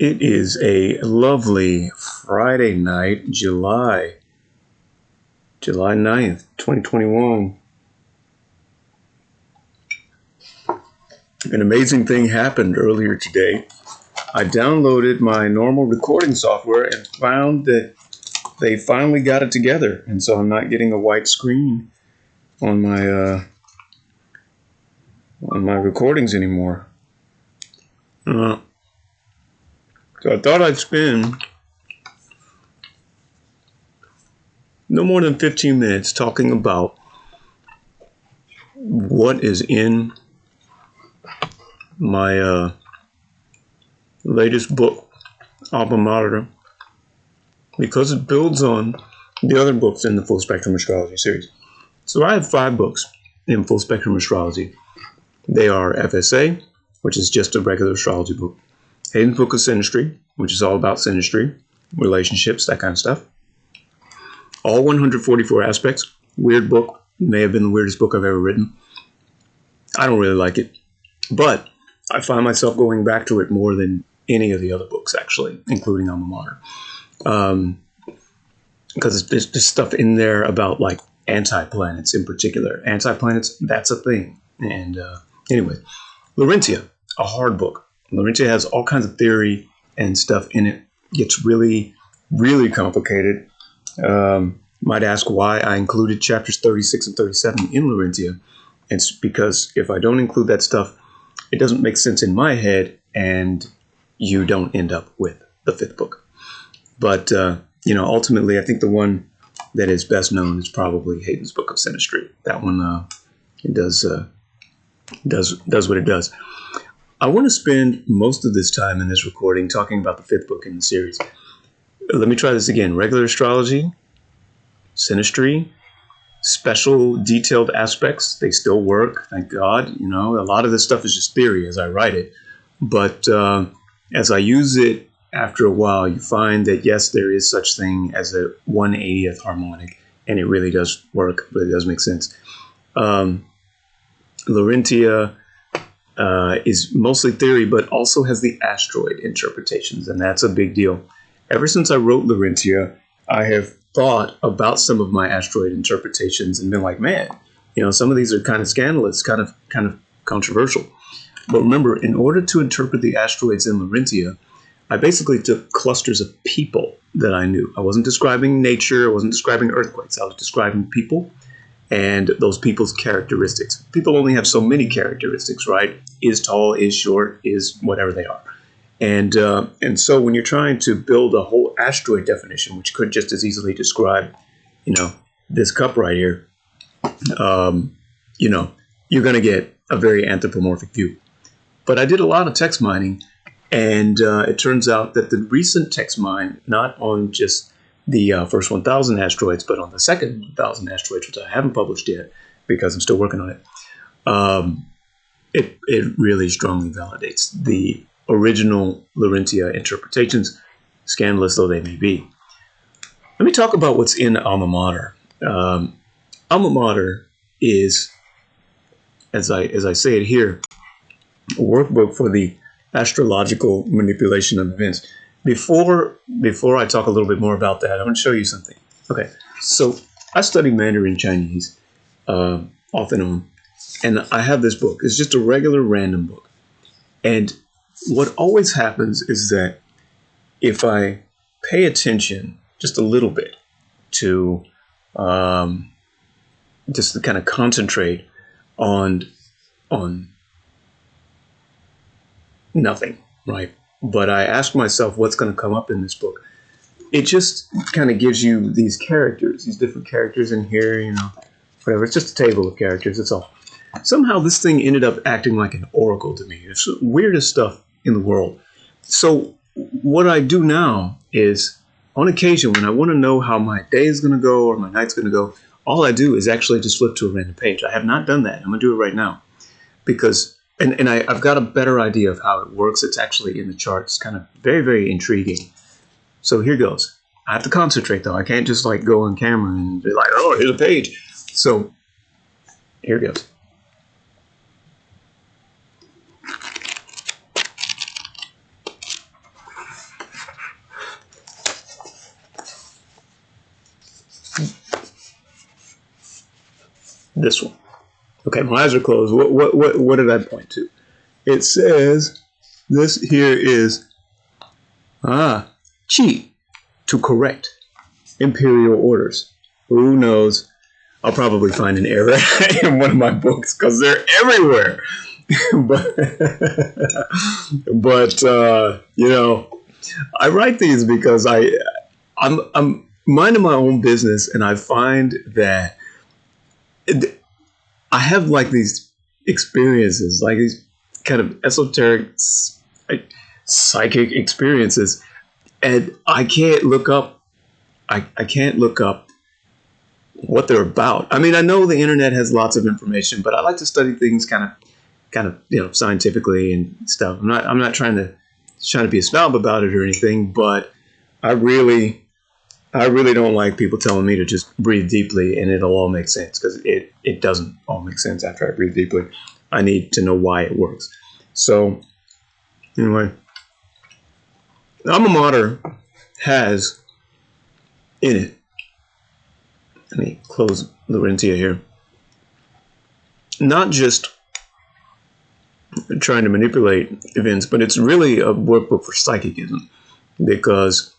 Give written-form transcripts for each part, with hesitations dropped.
It is a lovely Friday night, July 9th, 2021. An amazing thing happened earlier today. I downloaded my normal recording software and found that they finally got it together. And so I'm not getting a white screen on my recordings anymore. So I thought I'd spend no more than 15 minutes talking about what is in my latest book, Alma Mater, because it builds on the other books in the Full Spectrum Astrology series. So I have 5 books in Full Spectrum Astrology. They are FSA, which is just a regular astrology book. Hayden's Book of Synastry, which is all about synastry, relationships, that kind of stuff. All 144 aspects. Weird book. May have been the weirdest book I've ever written. I don't really like it. But I find myself going back to it more than any of the other books, actually, including Alma Mater. Because there's just stuff in there about, like, anti-planets in particular. Anti-planets, that's a thing. And anyway, Laurentia, a hard book. Laurentia has all kinds of theory and stuff in it. Gets really, really complicated. Might ask why I included chapters 36 and 37 in Laurentia. It's because if I don't include that stuff, it doesn't make sense in my head, and you don't end up with the 5th book. But, ultimately, I think the one that is best known is probably Hayden's Book of Synastry. That one it does what it does. I want to spend most of this time in this recording talking about the 5th book in the series. Let me try this again. Regular astrology, synastry, special detailed aspects. They still work, thank God. A lot of this stuff is just theory as I write it. But as I use it after a while, you find that, yes, there is such thing as a 1/80th harmonic, and it really does work, but it does make sense. Laurentia is mostly theory, but also has the asteroid interpretations, and that's a big deal. Ever since I wrote Laurentia, I have thought about some of my asteroid interpretations and been like, man, some of these are kind of scandalous, kind of controversial. But remember, in order to interpret the asteroids in Laurentia, I basically took clusters of people that I knew. I wasn't describing nature, I wasn't describing earthquakes, I was describing people and those people's characteristics. People only have so many characteristics, right? Is tall, is short, is whatever they are. And so when you're trying to build a whole asteroid definition, which could just as easily describe, this cup right here, you're going to get a very anthropomorphic view. But I did a lot of text mining, and it turns out that the recent text mine, not on just the first 1,000 asteroids, but on the second 1,000 asteroids, which I haven't published yet because I'm still working on it, it really strongly validates the original Laurentia interpretations, scandalous though they may be. Let me talk about what's in Alma Mater. Alma Mater is, as I say it here, a workbook for the astrological manipulation of events. Before I talk a little bit more about that, I want to show you something. Okay, so I study Mandarin Chinese off and on, and I have this book. It's just a regular random book. And what always happens is that if I pay attention just a little bit to just to kind of concentrate on nothing, right? But I ask myself what's going to come up in this book. It just kind of gives you these characters, these different characters in here, whatever. It's just a table of characters, that's all. Somehow this thing ended up acting like an oracle to me. It's the weirdest stuff in the world. So what I do now is, on occasion, when I want to know how my day is going to go or my night's going to go, all I do is actually just flip to a random page. I have not done that. I'm going to do it right now because, and I've got a better idea of how it works. It's actually in the charts, kind of very, very intriguing. So here goes. I have to concentrate though. I can't just like go on camera and be like, oh, here's a page. So here goes. This one. Okay, my eyes are closed. What did I point to? It says this here is chi, to correct imperial orders. Who knows? I'll probably find an error in one of my books because they're everywhere. but you know, I write these because I'm minding my own business, and I find that I have like these experiences, like these kind of esoteric, psychic experiences, and I can't look up. I can't look up what they're about. I mean, I know the internet has lots of information, but I like to study things kind of scientifically and stuff. I'm not trying to be a snob about it or anything, but I really don't like people telling me to just breathe deeply and it'll all make sense, because it doesn't all make sense after I breathe deeply. I need to know why it works. So anyway, Alma Mater has in it, let me close Laurentia here, not just trying to manipulate events, but it's really a workbook for psychicism, because,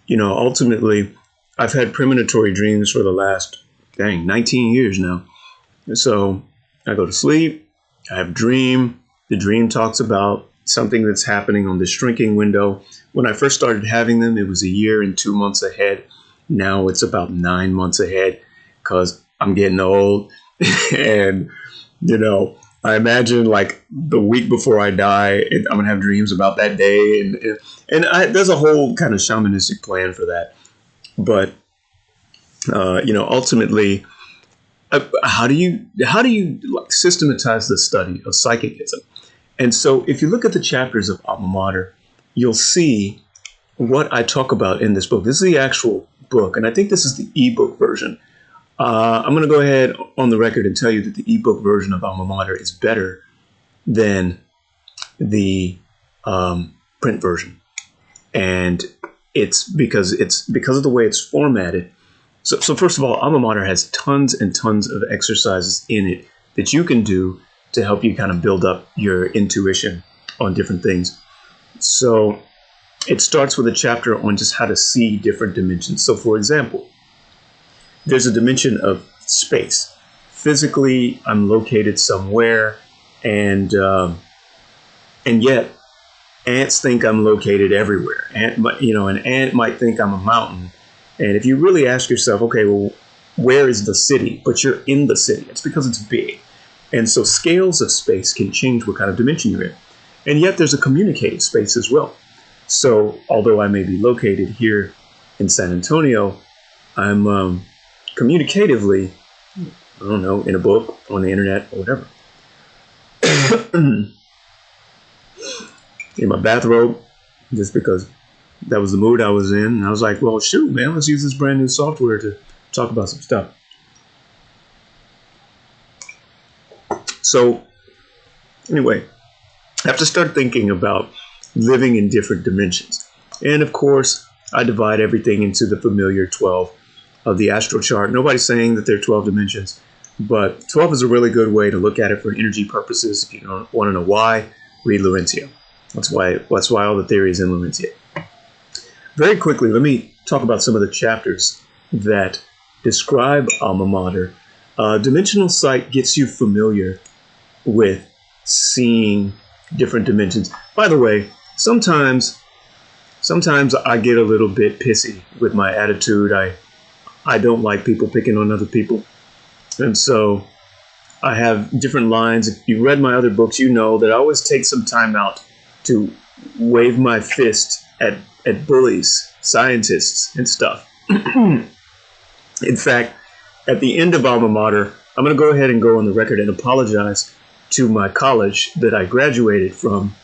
you know, ultimately I've had premonitory dreams for the last 19 years now. So I go to sleep, I have a dream. The dream talks about something that's happening on this shrinking window. When I first started having them, it was a year and 2 months ahead. Now it's about 9 months ahead, because I'm getting old. And, you know, I imagine like the week before I die, I'm going to have dreams about that day. And there's a whole kind of shamanistic plan for that. But, you know, ultimately, how do you like systematize the study of psychicism? And so if you look at the chapters of Alma Mater, you'll see what I talk about in this book. This is the actual book, and I think this is the ebook version. I'm going to go ahead on the record and tell you that the ebook version of Alma Mater is better than the print version, and it's because of the way it's formatted. So first of all, Alma Mater has tons and tons of exercises in it that you can do to help you kind of build up your intuition on different things. So it starts with a chapter on just how to see different dimensions. So for example, there's a dimension of space. Physically, I'm located somewhere, and yet ants think I'm located everywhere. An ant might think I'm a mountain. And if you really ask yourself, okay, well, where is the city? But you're in the city. It's because it's big. And so scales of space can change what kind of dimension you're in. And yet there's a communicative space as well. So although I may be located here in San Antonio, I'm communicatively, I don't know, in a book, on the internet, or whatever. In my bathrobe, just because that was the mood I was in. And I was like, well, shoot, man, let's use this brand new software to talk about some stuff. So anyway, I have to start thinking about living in different dimensions. And of course, I divide everything into the familiar 12 of the astro chart. Nobody's saying that there are 12 dimensions, but 12 is a really good way to look at it for energy purposes. If you don't want to know why, read Laurentia. That's why all the theory is in Laurentia. Very quickly, let me talk about some of the chapters that describe Alma Mater. Dimensional sight gets you familiar with seeing different dimensions. By the way, sometimes I get a little bit pissy with my attitude. I don't like people picking on other people. And so I have different lines. If you read my other books, you know that I always take some time out to wave my fist at bullies, scientists, and stuff. In fact, at the end of Alma Mater, I'm going to go ahead and go on the record and apologize to my college that I graduated from,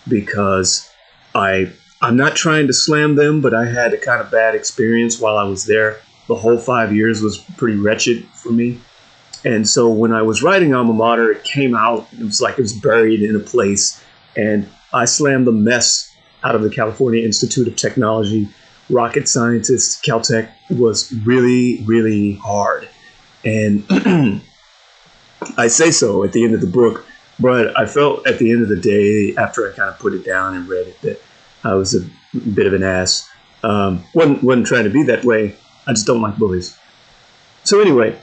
because I'm not trying to slam them, but I had a kind of bad experience while I was there. The whole 5 years was pretty wretched for me. And so when I was writing Alma Mater, it came out, it was like it was buried in a place, and I slammed the mess out of the California Institute of Technology. Rocket scientists, Caltech, was really, really hard. And I say so at the end of the book, but I felt at the end of the day, after I kind of put it down and read it, that I was a bit of an ass. Wasn't trying to be that way. I just don't like bullies. So anyway,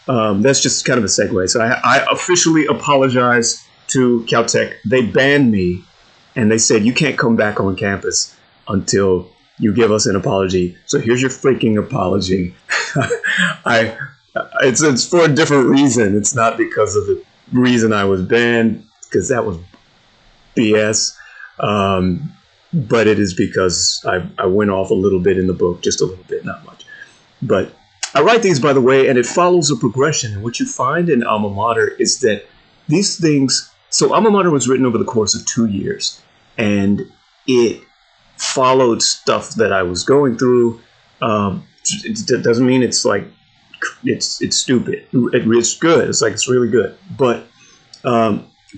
that's just kind of a segue. So I officially apologize to Caltech. They banned me, and they said you can't come back on campus until you give us an apology. So here's your freaking apology. It's for a different reason. It's not because of the reason I was banned, because that was BS. But it is because I went off a little bit in the book, just a little bit, not much. But I write these, by the way, and it follows a progression. And what you find in Alma Mater is that these things... So Alma Mater was written over the course of 2 years, and it followed stuff that I was going through. It doesn't mean it's like it's stupid. It's good. It's like it's really good. But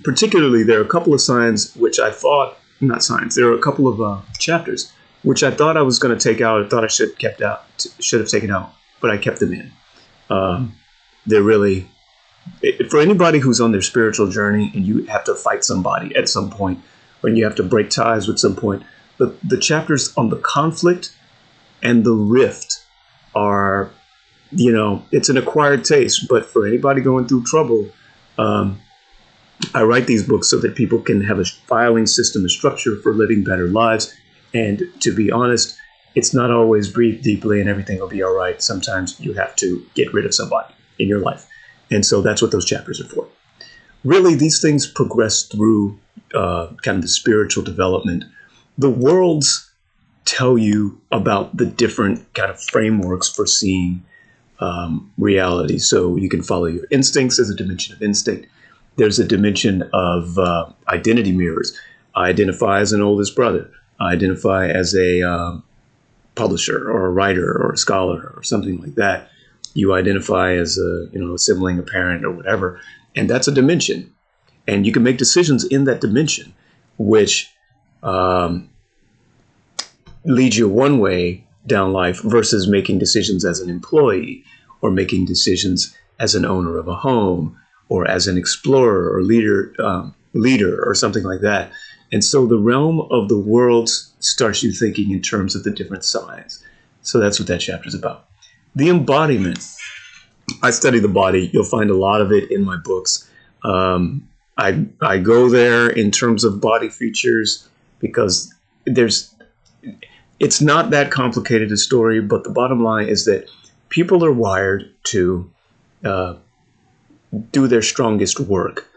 particularly, there are a couple of signs which I thought, not signs. There are a couple of chapters which I thought I was going to take out. I thought I should have taken out, but I kept them in. They're really, for anybody who's on their spiritual journey and you have to fight somebody at some point, or you have to break ties with some point, the chapters on the conflict and the rift are, it's an acquired taste. But for anybody going through trouble, I write these books so that people can have a filing system, a structure for living better lives. And to be honest, it's not always breathe deeply and everything will be all right. Sometimes you have to get rid of somebody in your life. And so that's what those chapters are for. Really, these things progress through kind of the spiritual development. The worlds tell you about the different kind of frameworks for seeing reality. So you can follow your instincts as a dimension of instinct. There's a dimension of identity mirrors. I identify as an oldest brother. I identify as a publisher or a writer or a scholar or something like that. You identify as a sibling, a parent, or whatever, and that's a dimension. And you can make decisions in that dimension, which lead you one way down life versus making decisions as an employee or making decisions as an owner of a home or as an explorer or leader or something like that. And so the realm of the worlds starts you thinking in terms of the different signs. So that's what that chapter is about. The embodiment. I study the body. You'll find a lot of it in my books. I go there in terms of body features because it's not that complicated a story, but the bottom line is that people are wired to do their strongest work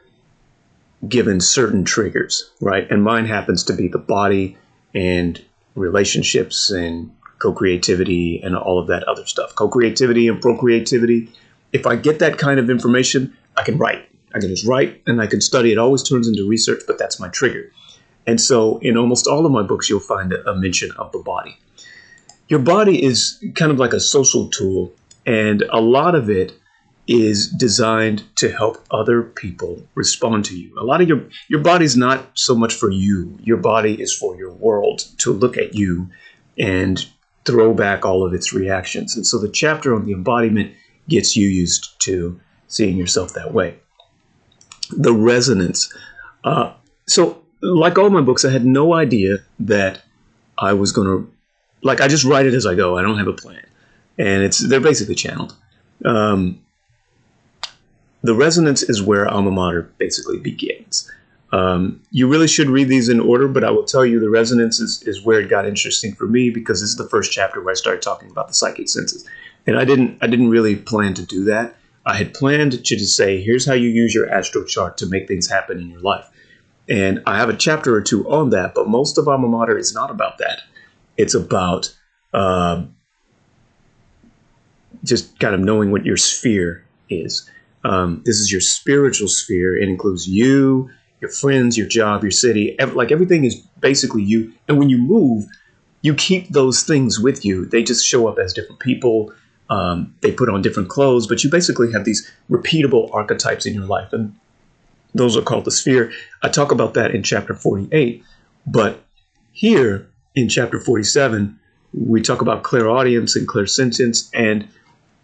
given certain triggers, right? And mine happens to be the body and relationships and co-creativity and all of that other stuff. Co-creativity and procreativity. If I get that kind of information, I can write. I can just write and I can study. It always turns into research, but that's my trigger. And so in almost all of my books, you'll find a mention of the body. Your body is kind of like a social tool, and a lot of it is designed to help other people respond to you. A lot of your body's not so much for you. Your body is for your world to look at you and throw back all of its reactions. And so the chapter on the embodiment gets you used to seeing yourself that way. The resonance. So like all my books, I had no idea that I was going to, I just write it as I go. I don't have a plan. And they're basically channeled. The resonance is where Alma Mater basically begins. You really should read these in order, but I will tell you the resonance is where it got interesting for me because this is the first chapter where I started talking about the psychic senses. And I didn't really plan to do that. I had planned to just say, here's how you use your astro chart to make things happen in your life. And I have a chapter or two on that, but most of Alma Mater is not about that. It's about just kind of knowing what your sphere is. This is your spiritual sphere. It includes you, your friends, your job, your city. Everything is basically you. And when you move, you keep those things with you. They just show up as different people. They put on different clothes, but you basically have these repeatable archetypes in your life. And those are called the sphere. I talk about that in chapter 48. But here in chapter 47, we talk about clairaudience and clairsentience. And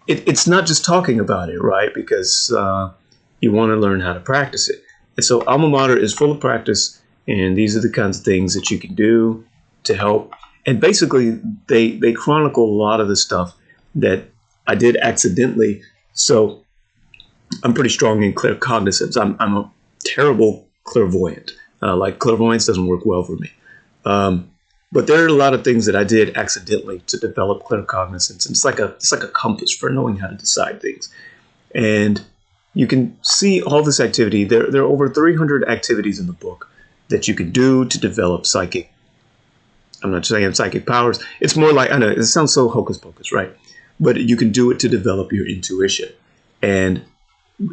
it's not just talking about it, right? Because you want to learn how to practice it. And so Alma Mater is full of practice, and these are the kinds of things that you can do to help. And basically, they chronicle a lot of the stuff that I did accidentally. So I'm pretty strong in claircognizance. I'm a terrible clairvoyant. Like clairvoyance doesn't work well for me. But there are a lot of things that I did accidentally to develop claircognizance. And it's like a compass for knowing how to decide things. And you can see all this activity. There are over 300 activities in the book that you can do to develop psychic. I'm not saying psychic powers. It's more like, I know it sounds so hocus pocus, right? But you can do it to develop your intuition. And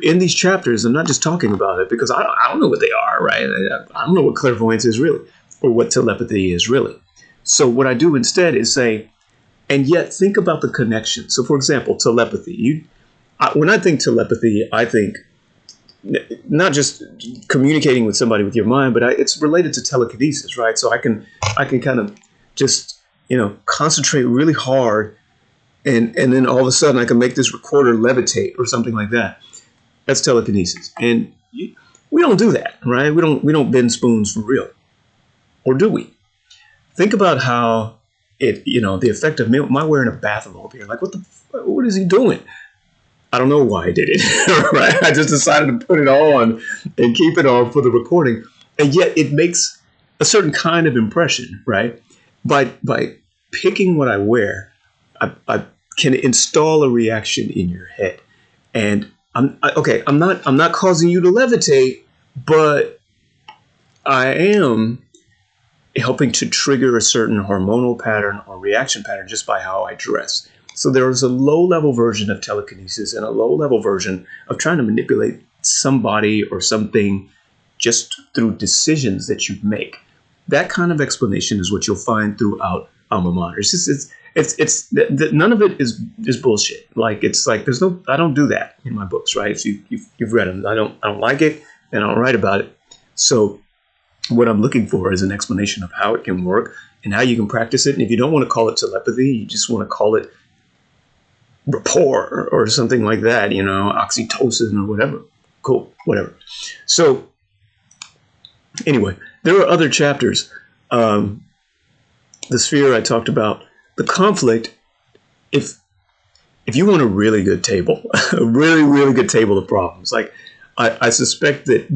in these chapters, I'm not just talking about it because I don't know what they are, right? I don't know what clairvoyance is really, or what telepathy is really. So what I do instead is say, and yet think about the connection. So for example, telepathy. When I think telepathy, I think not just communicating with somebody with your mind, but it's related to telekinesis, right? So I can kind of just, concentrate really hard, and then all of a sudden I can make this recorder levitate or something like that. That's telekinesis. And we don't do that, right? We don't bend spoons for real. Or do we? Think about how the effect of my wearing a bathrobe here. Like, what is he doing? I don't know why I did it, right? I just decided to put it on and keep it on for the recording. And yet it makes a certain kind of impression, right? By picking what I wear, I can install a reaction in your head. And I'm not causing you to levitate, but I am helping to trigger a certain hormonal pattern or reaction pattern just by how I dress. So there is a low-level version of telekinesis and a low-level version of trying to manipulate somebody or something just through decisions that you make. That kind of explanation is what you'll find throughout Alma Mater. None of it is bullshit. Like I don't do that in my books, right? If you've read them, I don't like it and I don't write about it. So what I'm looking for is an explanation of how it can work and how you can practice it. And if you don't want to call it telepathy, you just want to call it rapport or something like that, oxytocin or whatever. Cool, whatever. So anyway, there are other chapters. The sphere I talked about. The conflict, if you want a really good table, a really, really good table of problems, like I suspect that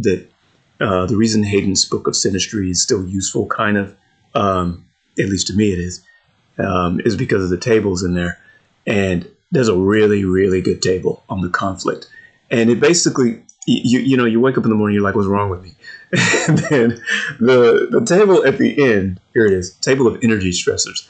the reason Hayden's Book of Synastry is still useful, kind of, at least to me it is because of the tables in there. And there's a really, really good table on the conflict. And it basically, you wake up in the morning, you're like, what's wrong with me? And then the table at the end, here it is, table of energy stressors.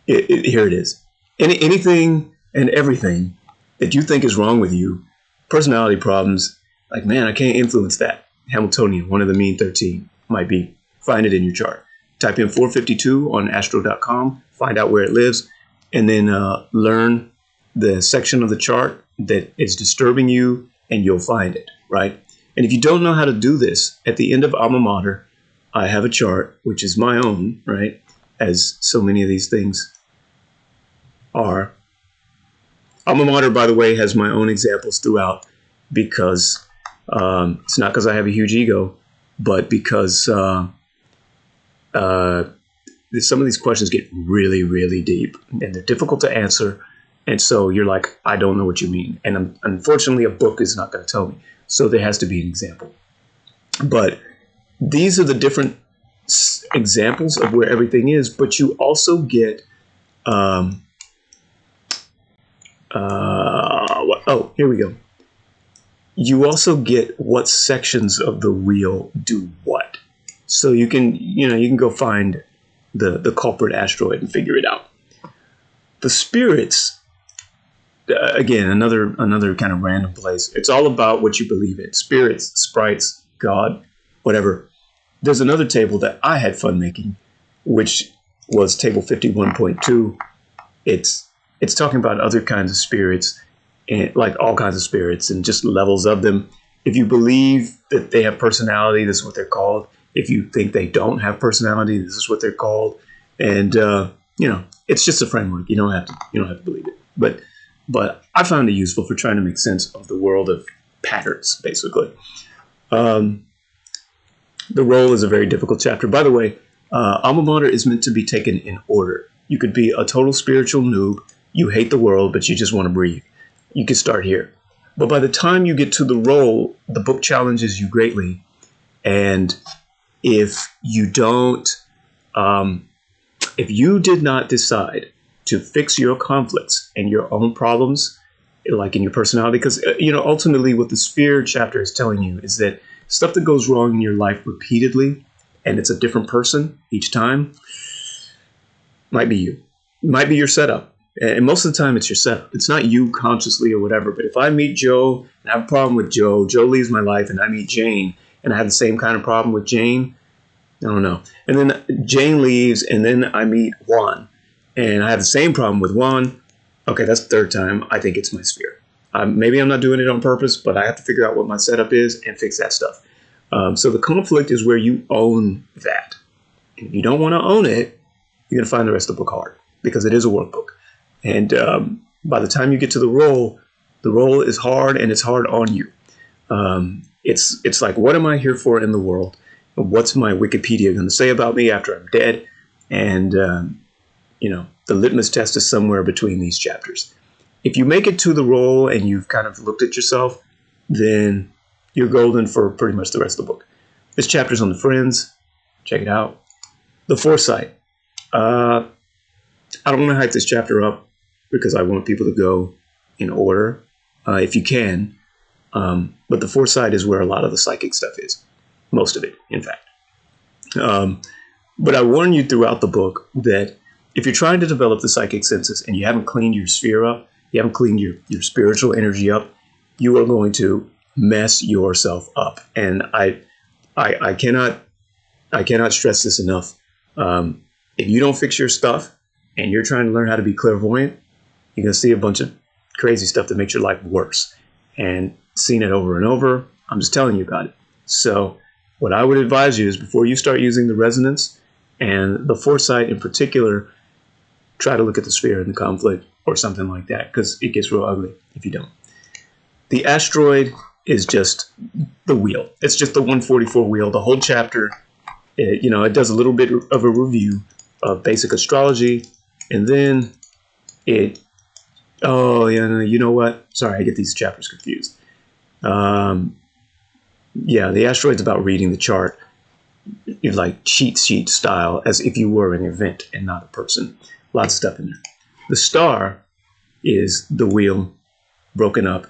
Here it is. Anything and everything that you think is wrong with you, personality problems, like, man, I can't influence that. Hamiltonian, one of the mean 13, might be. Find it in your chart. Type in 452 on astro.com, find out where it lives, and then learn the section of the chart that is disturbing you, and you'll find it, right? And if you don't know how to do this, at the end of Alma Mater, I have a chart, which is my own, right? As so many of these things are. Alma Mater, by the way, has my own examples throughout because it's not because I have a huge ego, but because some of these questions get really, really deep and they're difficult to answer. And so you're like, I don't know what you mean. And unfortunately, a book is not going to tell me. So there has to be an example. But these are the different examples of where everything is. But you also get, here we go. You also get what sections of the wheel do what. So you can go find the culprit asteroid and figure it out. The spirits, again, another kind of random place. It's all about what you believe in. Spirits, sprites, God, whatever. There's another table that I had fun making, which was table 51.2. It's talking about other kinds of spirits, and like all kinds of spirits and just levels of them. If you believe that they have personality, this is what they're called. If you think they don't have personality, this is what they're called. And it's just a framework. You don't have to believe it. But I found it useful for trying to make sense of the world of patterns, basically. The role is a very difficult chapter. By the way, Alma Mater is meant to be taken in order. You could be a total spiritual noob. You hate the world, but you just want to breathe. You could start here. But by the time you get to the role, the book challenges you greatly. And if you don't, if you did not decide to fix your conflicts and your own problems, like in your personality, because, ultimately what the Sphere chapter is telling you is that stuff that goes wrong in your life repeatedly, and it's a different person each time, might be you. Might be your setup. And most of the time it's your setup. It's not you consciously or whatever. But if I meet Joe and I have a problem with Joe, Joe leaves my life, and I meet Jane and I have the same kind of problem with Jane, I don't know. And then Jane leaves, and then I meet Juan and I have the same problem with Juan. Okay, that's the third time. I think it's my Sphere. Maybe I'm not doing it on purpose, but I have to figure out what my setup is and fix that stuff. So the conflict is where you own that. If you don't want to own it, you're going to find the rest of the book hard, because it is a workbook. And by the time you get to the role is hard, and it's hard on you. It's like, what am I here for in the world? What's my Wikipedia going to say about me after I'm dead? And, the litmus test is somewhere between these chapters. If you make it to the role and you've kind of looked at yourself, then you're golden for pretty much the rest of the book. This chapter's on the friends. Check it out. The foresight. I don't want to hype this chapter up because I want people to go in order, if you can. But the foresight is where a lot of the psychic stuff is. Most of it, in fact. But I warn you throughout the book that if you're trying to develop the psychic senses and you haven't cleaned your sphere up, you haven't cleaned your spiritual energy up, you are going to mess yourself up. And I cannot stress this enough. If you don't fix your stuff and you're trying to learn how to be clairvoyant, you're going to see a bunch of crazy stuff that makes your life worse. And seeing it over and over, I'm just telling you about it. So what I would advise you is, before you start using the resonance and the foresight in particular, try to look at the sphere and the conflict or something like that, because it gets real ugly if you don't. The asteroid is just the wheel. It's just the 144 wheel. The whole chapter, it does a little bit of a review of basic astrology, and then you know what? Sorry, I get these chapters confused. The asteroid's about reading the chart, like cheat sheet style, as if you were an event and not a person. Lots of stuff in there. The star is the wheel broken up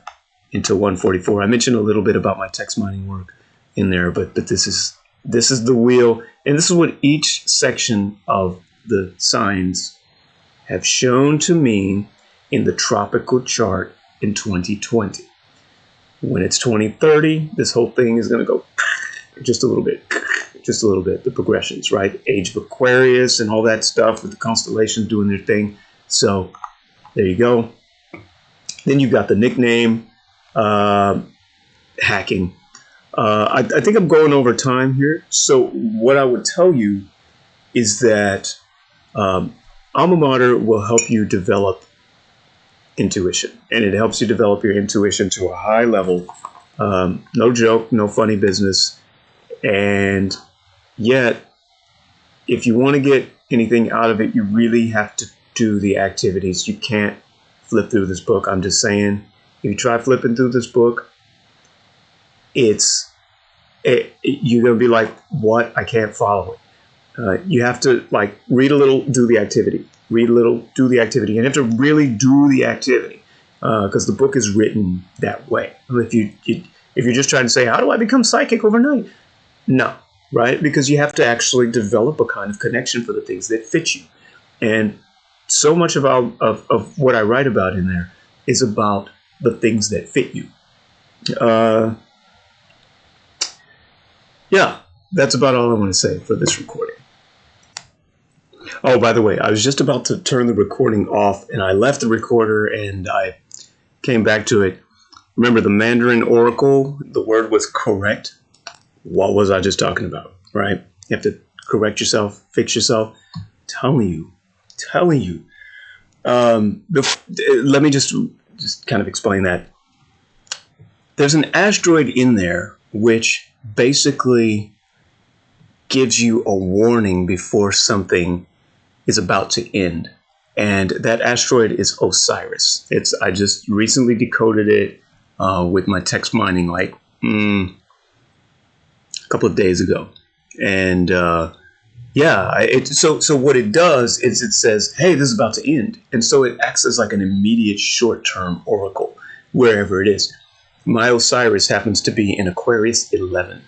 into 144. I mentioned a little bit about my text mining work in there, but this is the wheel, and this is what each section of the signs have shown to mean in the tropical chart in 2020. When it's 2030, this whole thing is going to go just a little bit. The progressions, right? Age of Aquarius and all that stuff with the constellations doing their thing. So there you go. Then you got the nickname, hacking. I think I'm going over time here. So what I would tell you is that Alma Mater will help you develop intuition, and it helps you develop your intuition to a high level. No joke, no funny business. And yet, if you want to get anything out of it, you really have to do the activities. You can't flip through this book. I'm just saying, if you try flipping through this book, you're going to be like, what? I can't follow it. You have to read a little, do the activity. Read a little, do the activity. And you have to really do the activity, because the book is written that way. If you're just trying to say, how do I become psychic overnight? No, right? Because you have to actually develop a kind of connection for the things that fit you. And so much of what I write about in there is about the things that fit you. That's about all I want to say for this recording. Oh, by the way, I was just about to turn the recording off, and I left the recorder and I came back to it. Remember the Mandarin Oracle? The word was correct. What was I just talking about, right? You have to correct yourself, fix yourself. Telling you. Let me just kind of explain that. there's an asteroid in there which basically gives you a warning before something is about to end. And that asteroid is Osiris. I just recently decoded it with my text mining like a couple of days ago. And so what it does is it says, hey, this is about to end. And so it acts as like an immediate short-term oracle wherever it is. My Osiris happens to be in Aquarius 11.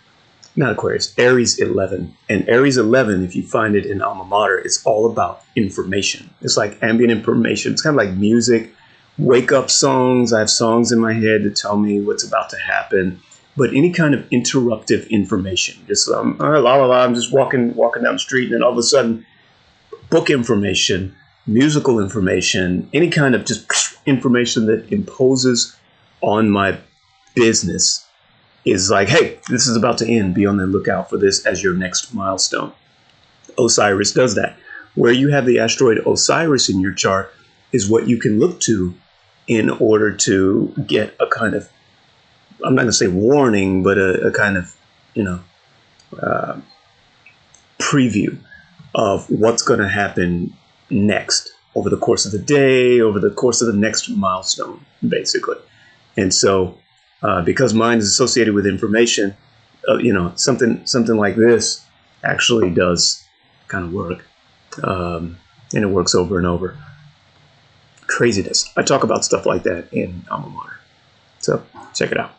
Not Aquarius, Aries 11. And Aries 11, if you find it in Alma Mater, it's all about information. It's like ambient information. It's kind of like music, wake-up songs. I have songs in my head that tell me what's about to happen. But any kind of interruptive information. Just I'm just walking down the street, and then all of a sudden, book information, musical information, any kind of just information that imposes on my business is like, hey, this is about to end. Be on the lookout for this as your next milestone. Osiris does that. Where you have the asteroid Osiris in your chart is what you can look to in order to get a kind of, I'm not going to say warning, but a kind of, preview of what's going to happen next over the course of the day, over the course of the next milestone, basically. And so, because mine is associated with information, something like this actually does kind of work, and it works over and over. Craziness. I talk about stuff like that in Alma Mater, so check it out.